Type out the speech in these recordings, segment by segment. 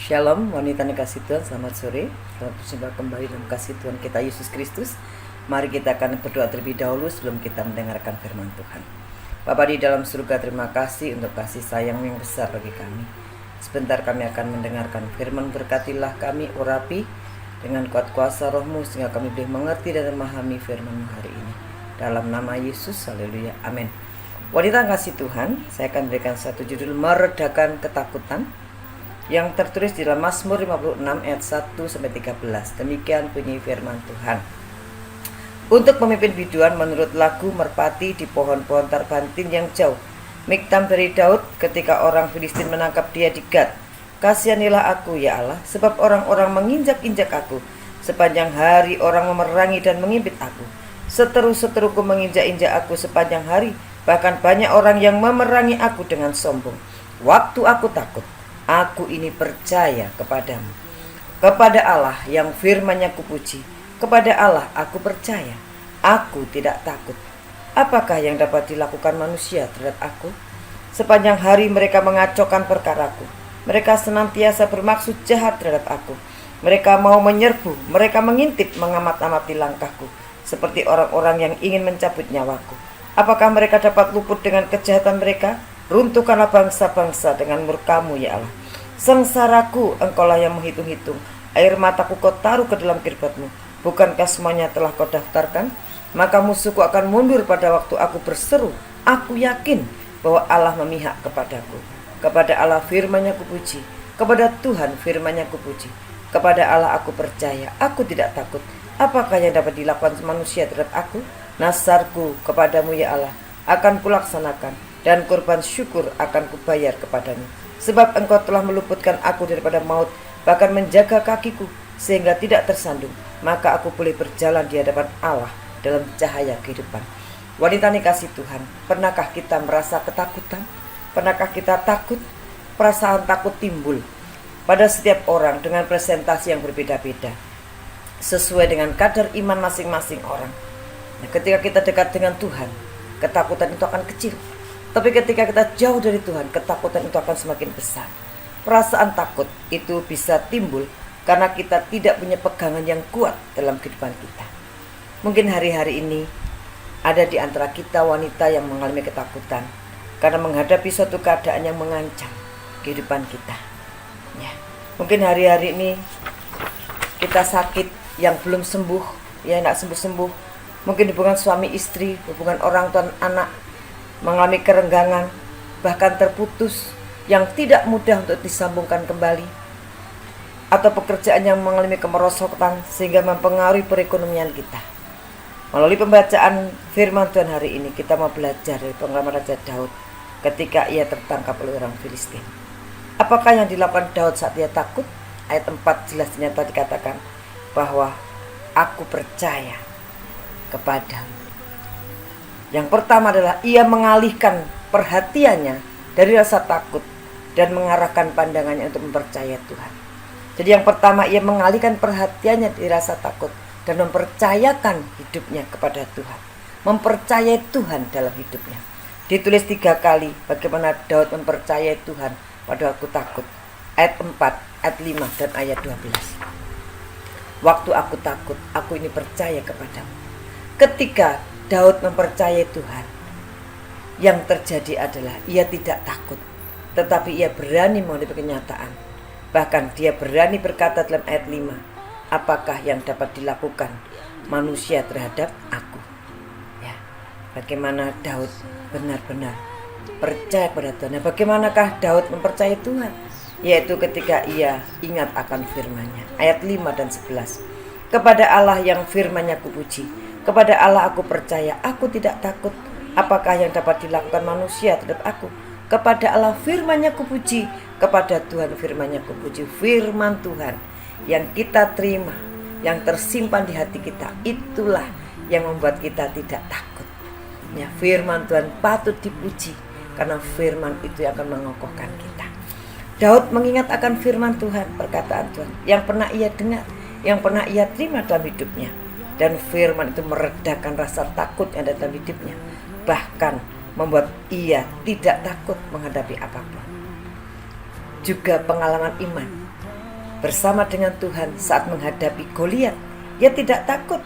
Shalom wanita yang kasih Tuhan, selamat sore. Selamat berjumpa kembali dalam kasih Tuhan kita Yesus Kristus. Mari kita akan berdoa terlebih dahulu sebelum kita mendengarkan firman Tuhan. Bapa di dalam surga, terima kasih untuk kasih sayang yang besar bagi kami. Sebentar kami akan mendengarkan firman, berkatilah kami, urapi dengan kuat kuasa rohmu sehingga kami boleh mengerti dan memahami firman hari ini. Dalam nama Yesus, haleluya, amin. Wanita yang kasih Tuhan, saya akan berikan satu judul, meredakan ketakutan, yang tertulis di dalam Mazmur 56 ayat 1-13. Demikian bunyi firman Tuhan. Untuk memimpin biduan menurut lagu merpati di pohon-pohon tarbantin yang jauh. Miktam dari Daud ketika orang Filistin menangkap dia di Gat. Kasihanilah aku ya Allah, sebab orang-orang menginjak-injak aku. Sepanjang hari orang memerangi dan mengimpit aku. Seteru-seteruku menginjak-injak aku sepanjang hari. Bahkan banyak orang yang memerangi aku dengan sombong. Waktu aku takut, aku ini percaya kepadamu. Kepada Allah yang firman-Nya kupuji, kepada Allah aku percaya, aku tidak takut. Apakah yang dapat dilakukan manusia terhadap aku? Sepanjang hari mereka mengacaukan perkaraku. Mereka senantiasa bermaksud jahat terhadap aku. Mereka mau menyerbu, mereka mengintip, mengamat-amati langkahku, seperti orang-orang yang ingin mencabut nyawaku. Apakah mereka dapat luput dengan kejahatan mereka? Runtuhkanlah bangsa-bangsa dengan murka-Mu ya Allah. Sengsaraku engkaulah yang menghitung-hitung, air mataku kau taruh ke dalam kirbat-Mu. Bukankah semuanya telah kau daftarkan? Maka musuhku akan mundur pada waktu aku berseru. Aku yakin bahwa Allah memihak kepadaku. Kepada Allah firman-Nya kupuji, kepada Tuhan firman-Nya kupuji. Kepada Allah aku percaya, aku tidak takut. Apakah yang dapat dilakukan manusia terhadap aku? Nasarku kepadamu ya Allah akan kulaksanakan, dan kurban syukur akan kubayar kepadamu. Sebab engkau telah meluputkan aku daripada maut, bahkan menjaga kakiku sehingga tidak tersandung. Maka aku boleh berjalan di hadapan Allah dalam cahaya kehidupan. Wanita yang kasih Tuhan, pernahkah kita merasa ketakutan? Pernahkah kita takut? Perasaan takut timbul pada setiap orang dengan presentasi yang berbeda-beda, sesuai dengan kadar iman masing-masing orang. Nah, ketika kita dekat dengan Tuhan, ketakutan itu akan kecil. Tapi ketika kita jauh dari Tuhan, ketakutan itu akan semakin besar. Perasaan takut itu bisa timbul karena kita tidak punya pegangan yang kuat dalam kehidupan kita. Mungkin hari-hari ini ada di antara kita wanita yang mengalami ketakutan karena menghadapi suatu keadaan yang mengancam kehidupan kita. Ya, mungkin hari-hari ini kita sakit yang belum sembuh, ya tidak sembuh-sembuh. Mungkin hubungan suami istri, hubungan orang tua anak mengalami kerenggangan, bahkan terputus yang tidak mudah untuk disambungkan kembali, atau pekerjaan yang mengalami kemerosotan sehingga mempengaruhi perekonomian kita. Melalui pembacaan firman Tuhan hari ini, kita mau belajar dari pengalaman Raja Daud ketika ia tertangkap oleh orang Filistin. Apakah yang dilakukan Daud saat ia takut? Ayat 4 jelas ternyata dikatakan bahwa aku percaya kepadamu. Yang pertama adalah ia mengalihkan perhatiannya dari rasa takut dan mengarahkan pandangannya untuk mempercayai Tuhan. Jadi yang pertama, ia mengalihkan perhatiannya dari rasa takut dan mempercayakan hidupnya kepada Tuhan. Mempercayai Tuhan dalam hidupnya. Ditulis 3 kali bagaimana Daud mempercayai Tuhan pada waktu takut. Ayat 4, ayat 5, dan ayat 12. Waktu aku takut, aku ini percaya kepadamu. Ketika Daud mempercayai Tuhan, yang terjadi adalah ia tidak takut, tetapi ia berani menghadapi kenyataan. Bahkan dia berani berkata dalam ayat 5, apakah yang dapat dilakukan manusia terhadap aku? Ya, bagaimana Daud benar-benar percaya kepada Tuhan. Nah, bagaimanakah Daud mempercayai Tuhan? Yaitu ketika ia ingat akan firman-Nya. Ayat 5 dan 11. Kepada Allah yang firman-Nya kupuji, kepada Allah aku percaya, aku tidak takut. Apakah yang dapat dilakukan manusia terhadap aku? Kepada Allah firman-Nya kupuji, kepada Tuhan firman-Nya kupuji. Firman Tuhan yang kita terima, yang tersimpan di hati kita, itulah yang membuat kita tidak takut. Ya, firman Tuhan patut dipuji karena firman itu yang akan mengokohkan kita. Daud mengingat akan firman Tuhan, perkataan Tuhan yang pernah ia dengar, yang pernah ia terima dalam hidupnya. Dan firman itu meredakan rasa takut yang ada dalam hidupnya. Bahkan membuat ia tidak takut menghadapi apapun. Juga pengalaman iman bersama dengan Tuhan saat menghadapi Goliat. Dia tidak takut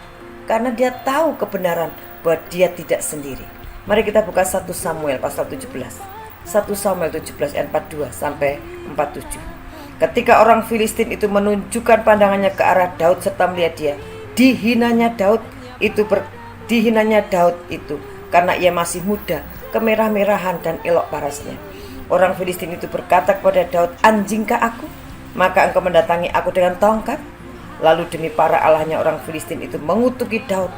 karena dia tahu kebenaran bahwa dia tidak sendiri. Mari kita buka 1 Samuel pasal 17. 1 Samuel 17 ayat 42 sampai 47. Ketika orang Filistin itu menunjukkan pandangannya ke arah Daud serta melihat dia, dihinanya Daud itu karena ia masih muda, kemerah-merahan dan elok parasnya. Orang Filistin itu berkata kepada Daud, "Anjingkah aku? Maka engkau mendatangi aku dengan tongkat?" Lalu demi para allahnya orang Filistin itu mengutuki Daud.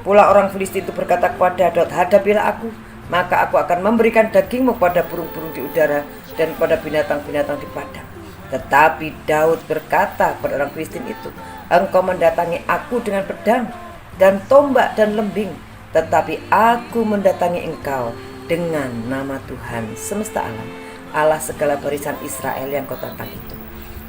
Pula orang Filistin itu berkata kepada Daud, "Hadapilah aku, maka aku akan memberikan dagingmu kepada burung-burung di udara dan kepada binatang-binatang di padang." Tetapi Daud berkata kepada orang Filistin itu, "Engkau mendatangi aku dengan pedang dan tombak dan lembing, tetapi aku mendatangi engkau dengan nama Tuhan semesta alam, Allah segala barisan Israel yang kau tantang itu.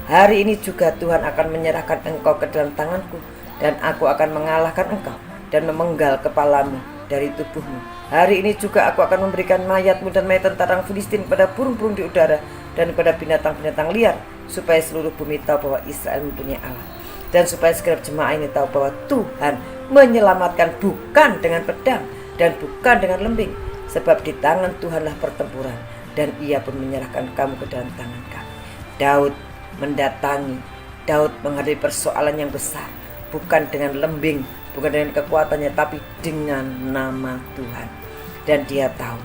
Hari ini juga Tuhan akan menyerahkan engkau ke dalam tanganku, dan aku akan mengalahkan engkau dan memenggal kepalamu dari tubuhmu. Hari ini juga aku akan memberikan mayatmu dan mayat tentara Filistin pada burung-burung di udara dan pada binatang-binatang liar, supaya seluruh bumi tahu bahwa Israel mempunyai Allah, dan supaya segenap jemaah ini tahu bahwa Tuhan menyelamatkan bukan dengan pedang dan bukan dengan lembing, sebab di tangan Tuhanlah pertempuran, dan ia pun menyerahkan kamu ke dalam tangan kami." Daud menghadapi persoalan yang besar, bukan dengan lembing, bukan dengan kekuatannya, tapi dengan nama Tuhan. Dan dia tahu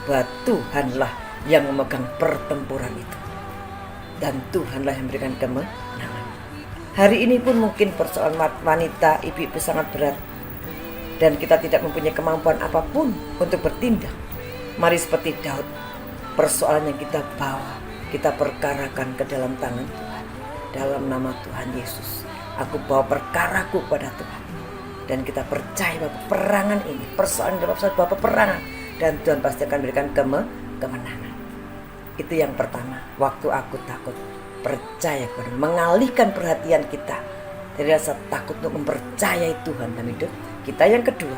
bahwa Tuhanlah yang memegang pertempuran itu, dan Tuhanlah yang memberikan kemenangan. Hari ini pun mungkin persoalan wanita, ibu-ibu sangat berat, dan kita tidak mempunyai kemampuan apapun untuk bertindak. Mari seperti Daud, persoalan yang kita bawa, kita perkarakan ke dalam tangan Tuhan. Dalam nama Tuhan Yesus, aku bawa perkaraku kepada Tuhan, dan kita percaya bahwa peperangan ini, persoalan dalam bawa peperangan, dan Tuhan pasti akan berikan kemenangan. Itu yang pertama. Waktu aku takut, percaya kepada, mengalihkan perhatian kita dari rasa takut untuk mempercayai Tuhan dalam hidup kita. Yang kedua,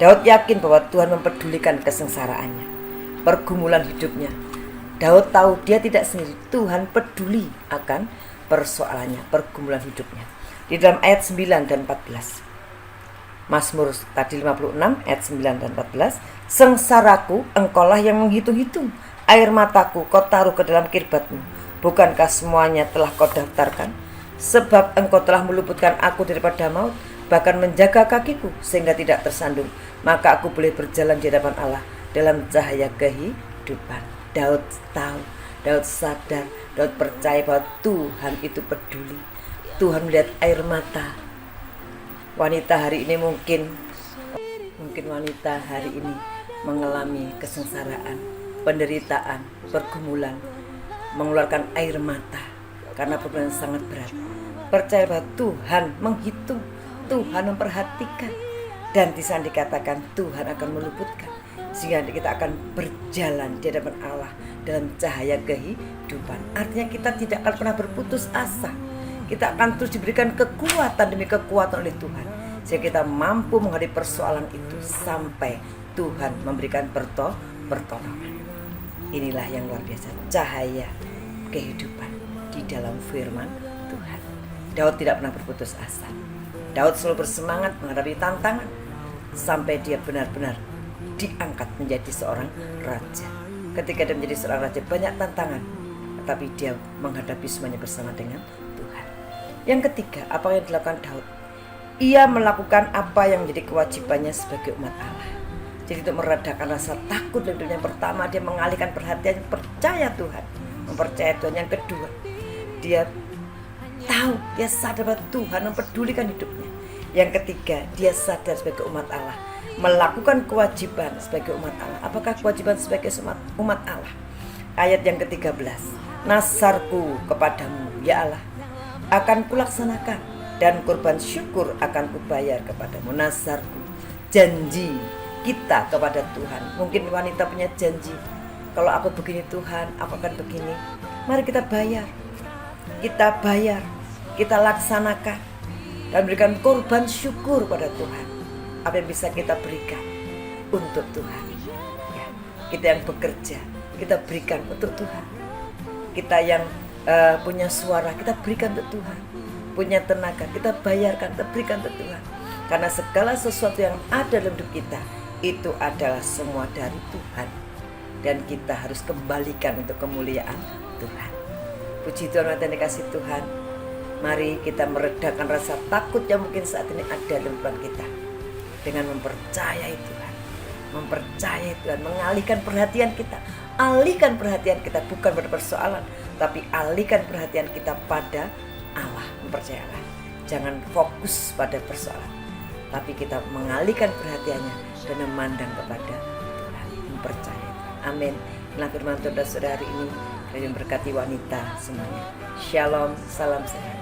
Daud yakin bahwa Tuhan mempedulikan kesengsaraannya, pergumulan hidupnya. Daud tahu dia tidak sendiri, Tuhan peduli akan persoalannya, pergumulan hidupnya. Di dalam ayat 9 dan 14, Mazmur tadi 56 ayat 9 dan 14, "Sengsaraku engkaulah yang menghitung-hitung, air mataku kau taruh ke dalam kirbatmu. Bukankah semuanya telah kau daftarkan? Sebab engkau telah meluputkan aku daripada maut, bahkan menjaga kakiku sehingga tidak tersandung. Maka aku boleh berjalan di hadapan Allah dalam cahaya kehidupan." Daud tahu, Daud sadar, Daud percaya bahwa Tuhan itu peduli. Tuhan melihat air mata wanita hari ini. Mungkin wanita hari ini mengalami kesengsaraan, penderitaan, pergumulan, mengeluarkan air mata karena pergumulan sangat berat. Percaya bahwa Tuhan menghitung, Tuhan memperhatikan, dan di sana dikatakan Tuhan akan meluputkan, sehingga kita akan berjalan di hadapan Allah dalam cahaya kehidupan. Artinya kita tidak akan pernah berputus asa. Kita akan terus diberikan kekuatan demi kekuatan oleh Tuhan, sehingga kita mampu menghadapi persoalan itu sampai Tuhan memberikan pertolongan. Inilah yang luar biasa, cahaya kehidupan di dalam firman Tuhan. Daud tidak pernah berputus asa. Daud selalu bersemangat menghadapi tantangan sampai dia benar-benar diangkat menjadi seorang raja. Ketika dia menjadi seorang raja, banyak tantangan, tetapi dia menghadapi semuanya bersama dengan Tuhan. Yang ketiga, apa yang dilakukan Daud? Ia melakukan apa yang menjadi kewajibannya sebagai umat Allah. Jadi untuk meredakan rasa takut, yang pertama dia mengalihkan perhatian, percaya Tuhan, mempercayai Tuhan. Yang kedua, dia tahu, dia sadar bahwa Tuhan mempedulikan hidupnya. Yang ketiga, dia sadar sebagai umat Allah, melakukan kewajiban sebagai umat Allah. Apakah kewajiban sebagai umat Allah? Ayat yang ke-13, "Nasarku kepadamu, ya Allah, akan kulaksanakan, dan kurban syukur akan kubayar kepadamu." Nasarku, janji kita kepada Tuhan. Mungkin wanita punya janji, kalau aku begini Tuhan, aku akan begini. Mari kita bayar, kita laksanakan, dan berikan kurban syukur pada Tuhan. Apa yang bisa kita berikan untuk Tuhan, ya, kita yang bekerja, kita berikan untuk Tuhan. Kita yang punya suara, kita berikan untuk Tuhan. Punya tenaga, kita bayarkan, kita berikan untuk Tuhan. Karena segala sesuatu yang ada dalam hidup kita, itu adalah semua dari Tuhan. Dan kita harus kembalikan untuk kemuliaan Tuhan. Puji Tuhan, yang dikasih Tuhan. Mari kita meredakan rasa takut yang mungkin saat ini ada dalam Tuhan kita. Dengan mempercayai Tuhan. Mempercayai Tuhan, mengalihkan perhatian kita. Alihkan perhatian kita bukan pada persoalan, tapi alihkan perhatian kita pada Allah. Percayalah, jangan fokus pada persoalan, tapi kita mengalihkan perhatiannya dan memandang kepada Tuhan, mempercayai. Amin. Inilah firman Tuhan saudara hari ini, yang memberkati wanita semuanya. Shalom, salam sehat.